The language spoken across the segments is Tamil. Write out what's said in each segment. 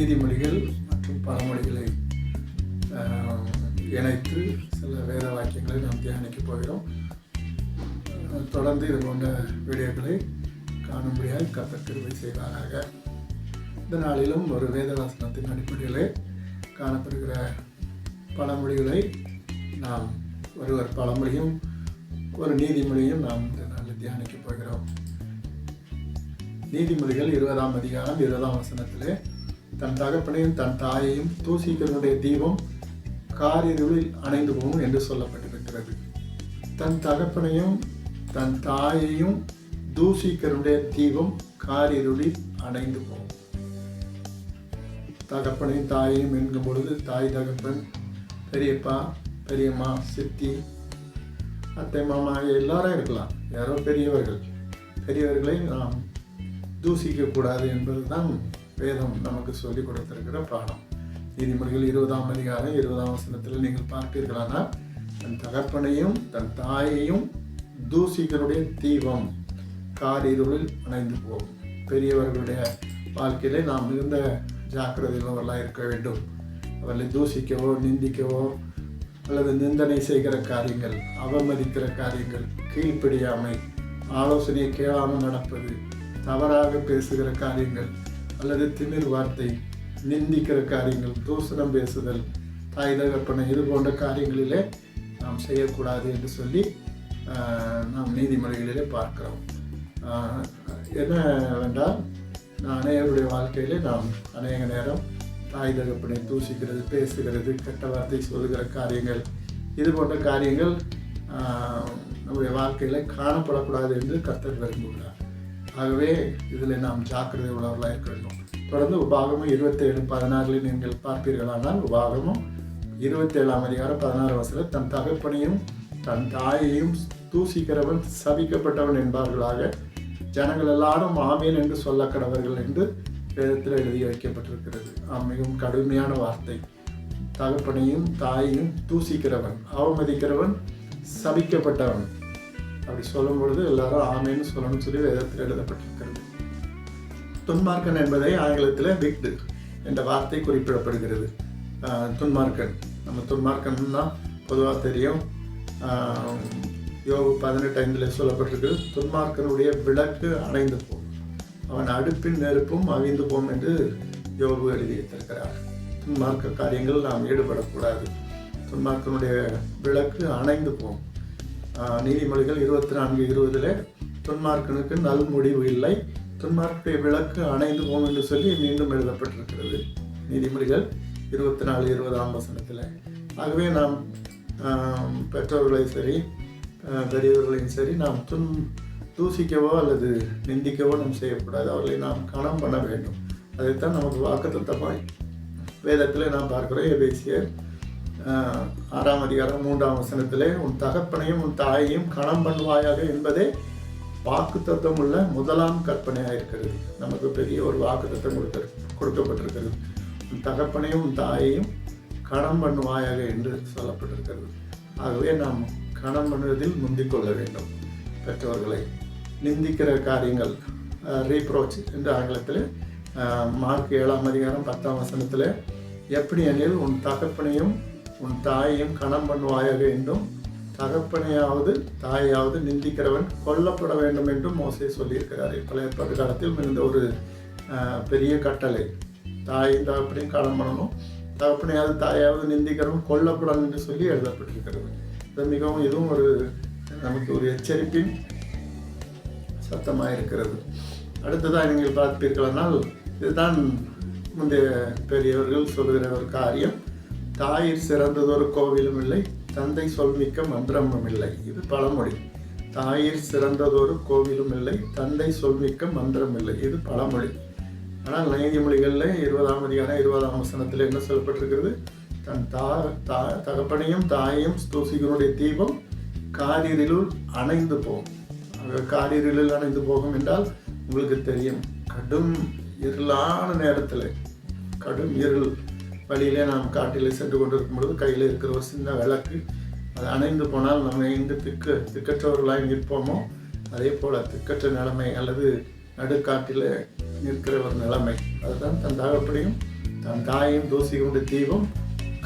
நீதிமொழிகள் மற்றும் பழமொழிகளை இணைத்து சில வேத வாக்கியங்களை நாம் தியானிக்க போகிறோம். தொடர்ந்து இது போன்ற வீடியோக்களை காணும்படியாக கர்த்தர் கிருபை செய்வாராக. இந்த நாளிலும் ஒரு வேதவாசனத்தின் அடிப்படையிலே காணப்படுகிற பழமொழிகளை நாம் ஒரு பழமொழியும் ஒரு நீதிமொழியும் நாம் இந்த நாளில் தியானிக்க போகிறோம். நீதிமொழிகள் 20ஆம் அதிகாரம் 20ஆம் வசனத்திலே, தன் தகப்பனையும் தன் தாயையும் தூசிக்கிறவனுடைய தீபம் காரிருளில் அணைந்து போகும் என்று சொல்லப்பட்டிருக்கிறது. தன் தகப்பனையும் தன் தாயையும் தூசிக்கிறவனுடைய தீபம் காரிருளில் அணைந்து போகும். தகப்பனையும் தாயையும் என்கும் பொழுது தாய் தகப்பன், பெரியப்பா பெரியம்மா, சித்தி, அத்தை மாமா எல்லாரும் இருக்கலாம். யாரோ பெரியவர்களை நாம் தூசிக்கக்கூடாது என்பதுதான் வேதம் நமக்கு சொல்லிக் கொடுத்திருக்கிற பாடம். நீதிமொழிகள் 20ஆம் அதிகாரம் 20ஆம் வசனத்தில் நீங்கள் பார்ப்பீர்களானால், தன் தகப்பனையும் தன் தாயையும் தூசிகளுடைய தீபம் காரிருளில் அணைந்து போகும். பெரியவர்களுடைய வாழ்க்கையிலே நாம் மிகுந்த ஜாக்கிரதையுள்ளவர்களாக இருக்க வேண்டும். அவர்களை தூசிக்கவோ நிந்திக்கவோ அல்லது நிந்தனை செய்கிற காரியங்கள், அவமதிக்கிற காரியங்கள், கீழ்ப்படியாமை, ஆலோசனையை கேளாமல் நடப்பது, தவறாக பேசுகிற காரியங்கள் அல்லது திமிர் வார்த்தை, நிந்திக்கிற காரியங்கள், தூசணம் பேசுதல், தாய் தகப்பனை, இது போன்ற காரியங்களிலே நாம் செய்யக்கூடாது என்று சொல்லி நாம் நீதிமொழிகளிலே பார்க்கிறோம். என்னவென்றால், அநேகருடைய வாழ்க்கையிலே நாம் அநேக நேரம் தாய் தகப்பனை தூசிக்கிறது, பேசுகிறது, கெட்ட வார்த்தை சொல்லுகிற காரியங்கள், இது போன்ற காரியங்கள் நம்முடைய வாழ்க்கையில் காணப்படக்கூடாது என்று கர்த்தர் விரும்புகிறார். ஆகவே இதில் நாம் ஜாக்கிரதை உள்ளவர்களாக இருக்க வேண்டும். தொடர்ந்து உபாகமம் 27:16 நீங்கள் பார்ப்பீர்களானால், உபாகமம் 27ஆம் அதிகாரம் 16 வசனம், தன் தகப்பனையும் தன் தாயையும் தூசிக்கிறவன் சபிக்கப்பட்டவன் என்பார்களாக, ஜனங்கள் எல்லாரும் ஆமேன் என்று சொல்ல கடவர்கள் என்று வேதத்தில் எழுதி வைக்கப்பட்டிருக்கிறது. மிகவும் கடுமையான வார்த்தை. தகப்பனையும் தாயையும் தூசிக்கிறவன், அவமதிக்கிறவன் சபிக்கப்பட்டவன். அப்படி சொல்லும் பொழுது எல்லாரும் ஆமேன்னு சொல்லணும்னு சொல்லி வேதத்தில் எழுதப்பட்டிருக்கிறது. துன்மார்க்கன் என்பதை ஆங்கிலத்தில் விக்டு என்ற வார்த்தை குறிப்பிடப்படுகிறது. துன்மார்க்கன், நம்ம துன்மார்க்கன்னா பொதுவாக தெரியும். யோபு 18:5 சொல்லப்பட்டிருக்கிறது, துன்மார்க்கனுடைய விளக்கு அணைந்து போகும், அவன் அடுப்பின் நெருப்பும் அவிந்து போம் என்று யோபு எழுதி வைத்திருக்கிறார். துன்மார்க்க காரியங்கள் நாம் ஈடுபடக்கூடாது. துன்மார்க்கனுடைய விளக்கு அணைந்து போம். நீதிமொழிகள் 24:20 துன்மார்க்கனுக்கு நல் முடிவு இல்லை, துன்மார்க்குடைய விளக்கு அணைந்து போம் என்று சொல்லி மீண்டும் எழுதப்பட்டிருக்கிறது. நீதிமொழிகள் 24:20ஆம் வசனத்தில். ஆகவே நாம் பெற்றோர்களையும் சரி பெரியவர்களையும் சரி நாம் தூசிக்கவோ அல்லது நிந்திக்கவோ நாம் செய்யக்கூடாது. அவர்களை நாம் கனம் பண்ண வேண்டும். அதைத்தான் நமக்கு வாக்குத்தத்தமாய் வேதத்தில் நாம் பார்க்கிறோம். எபேசியர் 6ஆம் அதிகாரம் 3ஆம் வசனத்திலே, உன் தகப்பனையும் உன் தாயையும் கனம் பண்ணுவாயாக என்பதே வாக்குத்தத்தம் உள்ள முதலாம் கற்பனையாக இருக்கிறது. நமக்கு பெரிய ஒரு வாக்குத்தத்தம் கொடுக்கப்பட்டிருக்கிறது. உன் தகப்பனையும் உன் தாயையும் கனம் பண்ணுவாயாக என்று சொல்லப்பட்டிருக்கிறது. ஆகவே நாம் கனம் பண்ணுவதில் முந்திக் கொள்ள வேண்டும். பெற்றோர்களை நிந்திக்கிற காரியங்கள், ரீப்ரோச் என்று ஆங்கிலத்தில் மார்க் 7ஆம் அதிகாரம் 10ஆம் வசனத்தில், எப்படி எனில் உன் தகப்பனையும் உன் தாயையும் கனம் பண்ணுவாயாக என்றும், தகப்பனையாவது தாயாவது நிந்திக்கிறவன் கொல்லப்பட வேண்டும் என்றும் மோசே சொல்லியிருக்கிறார். பழைய ஏற்பாட்டு காலத்தில் இருந்த ஒரு பெரிய கட்டளை, தாயும் தகப்பனையும் கனம் பண்ணணும், தகப்பனையாவது தாயாவது நிந்திக்கிறவன் கொல்லப்படணும் என்று சொல்லி எழுதப்பட்டிருக்கிறது. இது மிகவும் இதுவும் ஒரு நமக்கு ஒரு எச்சரிப்பின் சத்தமாக இருக்கிறது. அடுத்ததாக நீங்கள் பார்ப்பீர்களானால், இதுதான் முந்தைய பெரியவர்கள் சொல்கிற ஒரு காரியம். தாயிற் சிறந்ததொரு கோவிலும் இல்லை, தந்தை சொல்மிக்க மந்திரமும் இல்லை. இது பழமொழி. தாயிற் சிறந்ததொரு கோவிலும் இல்லை, தந்தை சொல்மிக்க மந்திரம் இல்லை. இது பழமொழி. ஆனால் நீதிமொழிகளில் 20ஆம் அதிகாரம் 20ஆம் வசனத்தில் என்ன சொல்லப்பட்டிருக்கிறது? தன் தகப்பனையும் தாயையும் தூசிகளுடைய தீபம் காரிருளில் அணைந்து போகும். காரிருளில் அணைந்து போகும் என்றால் உங்களுக்கு தெரியும், கடும் இருளான நேரத்தில், கடும் இருள் வழியிலே நாம் காட்டிலே சென்று கொண்டிருக்கும் பொழுது கையில் இருக்கிற ஒரு சின்ன விளக்கு அது அணைந்து போனால் நம்ம எங்கு திக்கற்றவர்களாக நிற்போமோ அதே போல் திக்கற்ற நிலைமை அல்லது நடுக்காட்டில் நிற்கிற ஒரு நிலைமை. அதுதான் தன் தகப்பனையும் தன் தாயையும் தூசிக்க தீபம்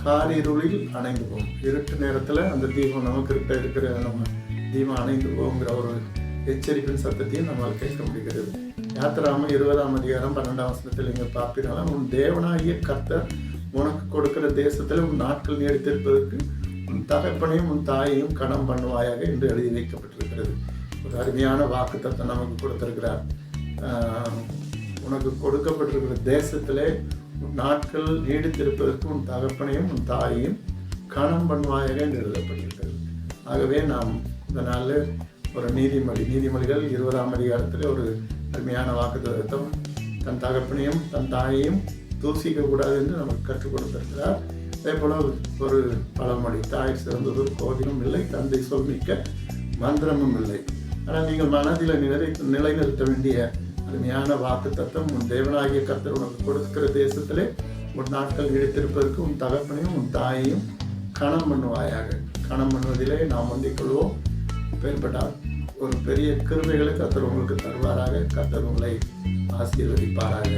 காரிருளில் அணைந்து போகும். இருட்டு நேரத்தில் அந்த தீபம் நமக்கு இருக்கிற நம்ம தீபம் அணைந்து போகுங்கிற ஒரு எச்சரிப்பின் சத்தத்தையும் நம்மால் கேட்க முடிகிறது. யாத்திராம 20ஆம் அதிகாரம் 12ஆம் வசனத்தில் நீங்கள் பார்ப்பீர்களால், உன் தேவனாகிய கர்த்தர் உனக்கு கொடுக்கிற தேசத்தில் உன் நாட்கள் நீடித்திருப்பதற்கு உன் தகப்பனையும் உன் தாயையும் கணம் பண்ணுவாயாக என்று எழுதி வைக்கப்பட்டிருக்கிறது. ஒரு அருமையான வாக்கு தத்தம் நமக்கு கொடுத்திருக்கிறார். உனக்கு கொடுக்கப்பட்டிருக்கிற தேசத்திலே உன் நாட்கள் நீடித்திருப்பதற்கு உன் தகப்பனையும் உன் தாயையும் கணம் பண்ணுவாயாக என்று எழுதப்பட்டிருக்கிறது. ஆகவே நாம் இந்த நாளில் ஒரு நீதிமொழிகள் 20ஆம் அதிகாரத்தில் ஒரு அருமையான வாக்கு தத்தம், தன் தகப்பனையும் தன் தாயையும் தூசிக்க கூடாது என்று நமக்கு கற்றுக் கொடுத்திருக்கிறார். அதே போல ஒரு பழமொழி, தாய் சிறந்தது கோதிலும் இல்லை, தந்தை சொல்மிக்க மந்திரமும் இல்லை. ஆனால் நீங்கள் மனதில் நிலைநிறுத்த வேண்டிய அருமையான வாக்கு தத்தம், உன் தேவனாகிய கர்த்தர் உனக்கு கொடுக்கிற தேசத்திலே உன் நாட்கள் நீடித்திருப்பதற்கு உன் தகப்பனையும் உன் தாயையும் கணம் பண்ணுவாயாக. கணம் பண்ணுவதிலே நாம் முந்திக் கொள்வோம். பெயர்பட்டால் ஒரு பெரிய கிருபைகளை கர்த்தர் உங்களுக்கு தருவாராக. கர்த்தர் உங்களை ஆசீர்வதிப்பாராக.